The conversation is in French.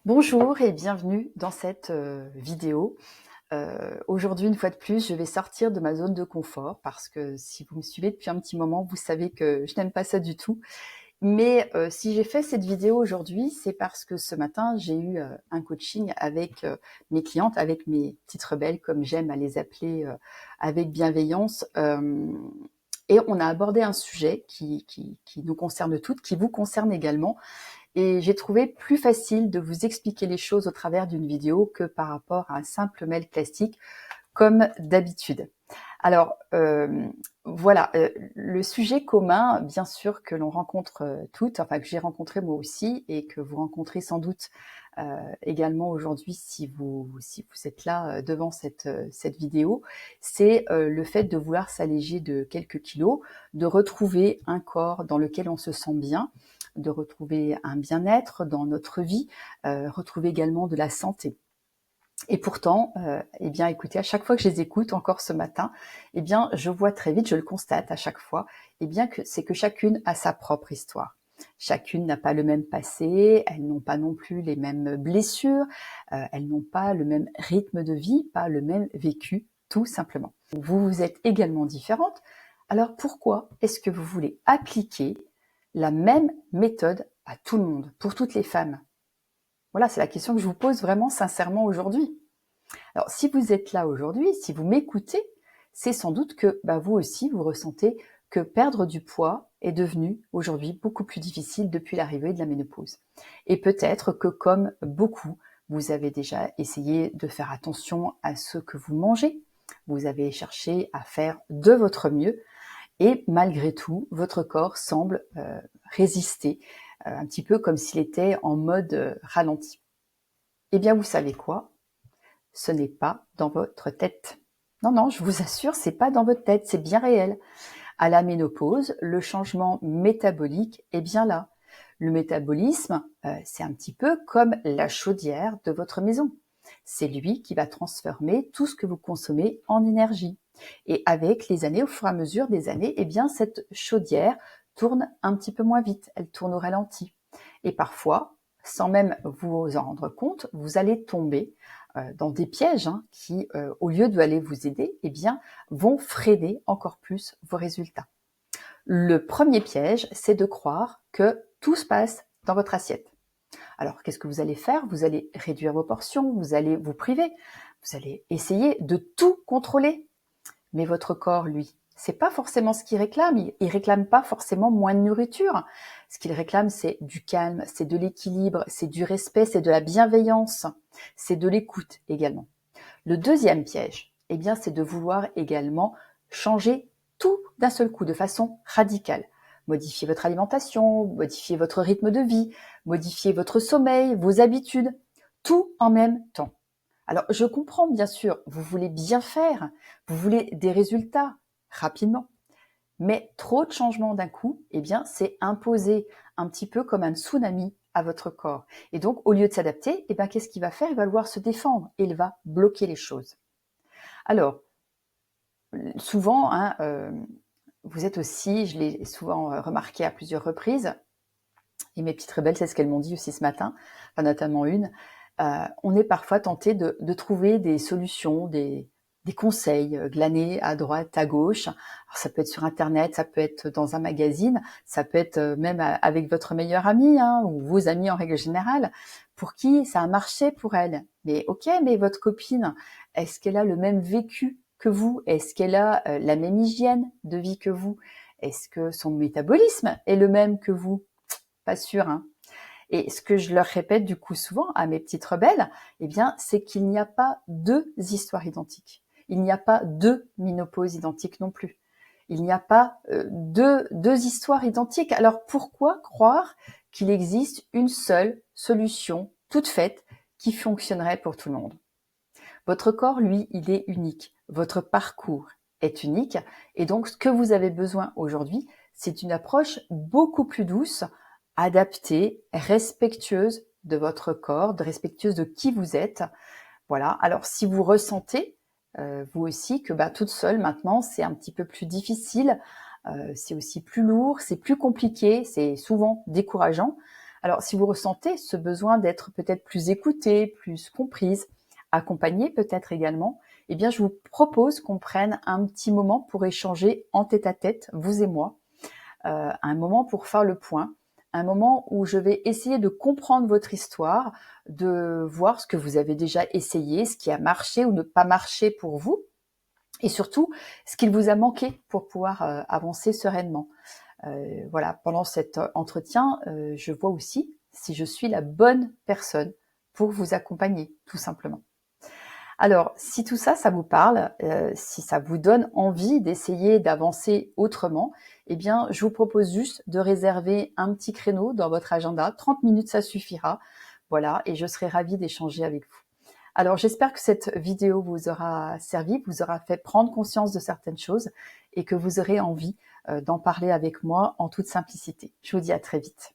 Bonjour et bienvenue dans cette vidéo. Aujourd'hui, une fois de plus, je vais sortir de ma zone de confort parce que si vous me suivez depuis un petit moment, vous savez que je n'aime pas ça du tout. Mais si j'ai fait cette vidéo aujourd'hui, c'est parce que ce matin, j'ai eu un coaching avec mes clientes, avec mes petites rebelles, comme j'aime à les appeler, avec bienveillance. Et on a abordé un sujet qui nous concerne toutes, qui vous concerne également. Et j'ai trouvé plus facile de vous expliquer les choses au travers d'une vidéo que par rapport à un simple mail classique, comme d'habitude. Alors, voilà, le sujet commun, bien sûr, que l'on rencontre toutes, enfin que j'ai rencontré moi aussi, et que vous rencontrez sans doute également aujourd'hui si vous êtes là devant cette vidéo, c'est le fait de vouloir s'alléger de quelques kilos, de retrouver un corps dans lequel on se sent bien, de retrouver un bien-être dans notre vie, retrouver également de la santé. Et pourtant, eh bien, écoutez, à chaque fois que je les écoute, encore ce matin, eh bien, je vois très vite, je le constate à chaque fois, eh bien, que c'est que chacune a sa propre histoire. Chacune n'a pas le même passé, elles n'ont pas non plus les mêmes blessures, elles n'ont pas le même rythme de vie, pas le même vécu, tout simplement. Vous êtes également différentes. Alors pourquoi est-ce que vous voulez appliquer la même méthode à tout le monde, pour toutes les femmes? Voilà, c'est la question que je vous pose vraiment sincèrement aujourd'hui. Alors, si vous êtes là aujourd'hui, si vous m'écoutez, c'est sans doute que vous aussi, vous ressentez que perdre du poids est devenu aujourd'hui beaucoup plus difficile depuis l'arrivée de la ménopause. Et peut-être que comme beaucoup, vous avez déjà essayé de faire attention à ce que vous mangez, vous avez cherché à faire de votre mieux, et malgré tout, votre corps semble résister, un petit peu comme s'il était en mode ralenti. Eh bien, vous savez quoi? Ce n'est pas dans votre tête. Non, non, je vous assure, c'est pas dans votre tête, c'est bien réel. À la ménopause, le changement métabolique est bien là. Le métabolisme, c'est un petit peu comme la chaudière de votre maison. C'est lui qui va transformer tout ce que vous consommez en énergie. Et avec les années, au fur et à mesure des années, eh bien, cette chaudière tourne un petit peu moins vite, elle tourne au ralenti. Et parfois, sans même vous en rendre compte, vous allez tomber dans des pièges qui, au lieu d'aller vous aider, eh bien, vont freiner encore plus vos résultats. Le premier piège, c'est de croire que tout se passe dans votre assiette. Alors, qu'est-ce que vous allez faire? Vous allez réduire vos portions, vous allez vous priver, vous allez essayer de tout contrôler. Mais votre corps, lui, c'est pas forcément ce qu'il réclame. Il réclame pas forcément moins de nourriture. Ce qu'il réclame, c'est du calme, c'est de l'équilibre, c'est du respect, c'est de la bienveillance, c'est de l'écoute également. Le deuxième piège, eh bien, c'est de vouloir également changer tout d'un seul coup, de façon radicale. Modifier votre alimentation, modifier votre rythme de vie, modifier votre sommeil, vos habitudes, tout en même temps. Alors, je comprends bien sûr, vous voulez bien faire, vous voulez des résultats rapidement, mais trop de changements d'un coup, eh bien, c'est imposer un petit peu comme un tsunami à votre corps. Et donc, au lieu de s'adapter, eh bien, qu'est-ce qu'il va faire? Il va vouloir se défendre et il va bloquer les choses. Alors, souvent, vous êtes aussi, je l'ai souvent remarqué à plusieurs reprises, et mes petites rebelles, c'est ce qu'elles m'ont dit aussi ce matin, enfin, notamment une, on est parfois tenté de trouver des solutions, des conseils glanés à droite, à gauche. Alors, ça peut être sur Internet, ça peut être dans un magazine, ça peut être même avec votre meilleure amie ou vos amis en règle générale, pour qui ça a marché pour elle. Mais ok, mais votre copine, est-ce qu'elle a le même vécu que vous? Est-ce qu'elle a la même hygiène de vie que vous? Est-ce que son métabolisme est le même que vous? Pas sûr, hein. Et ce que je leur répète du coup souvent à mes petites rebelles, eh bien, c'est qu'il n'y a pas deux histoires identiques. Il n'y a pas deux ménopauses identiques non plus. Il n'y a pas deux histoires identiques. Alors pourquoi croire qu'il existe une seule solution toute faite qui fonctionnerait pour tout le monde? Votre corps, lui, il est unique. Votre parcours est unique. Et donc, ce que vous avez besoin aujourd'hui, c'est une approche beaucoup plus douce, adaptée, respectueuse de votre corps, respectueuse de qui vous êtes. Voilà. Alors, si vous ressentez, vous aussi, que toute seule maintenant, c'est un petit peu plus difficile, c'est aussi plus lourd, c'est plus compliqué, c'est souvent décourageant. Alors, si vous ressentez ce besoin d'être peut-être plus écoutée, plus comprise, accompagnée peut-être également, eh bien, je vous propose qu'on prenne un petit moment pour échanger en tête-à-tête, vous et moi, un moment pour faire le point, un moment où je vais essayer de comprendre votre histoire, de voir ce que vous avez déjà essayé, ce qui a marché ou ne pas marché pour vous, et surtout ce qu'il vous a manqué pour pouvoir avancer sereinement. Voilà, pendant cet entretien, je vois aussi si je suis la bonne personne pour vous accompagner, tout simplement. Alors, si tout ça, ça vous parle, si ça vous donne envie d'essayer d'avancer autrement, eh bien, je vous propose juste de réserver un petit créneau dans votre agenda. 30 minutes, ça suffira. Voilà, et je serai ravie d'échanger avec vous. Alors, j'espère que cette vidéo vous aura servi, vous aura fait prendre conscience de certaines choses et que vous aurez envie d'en parler avec moi en toute simplicité. Je vous dis à très vite.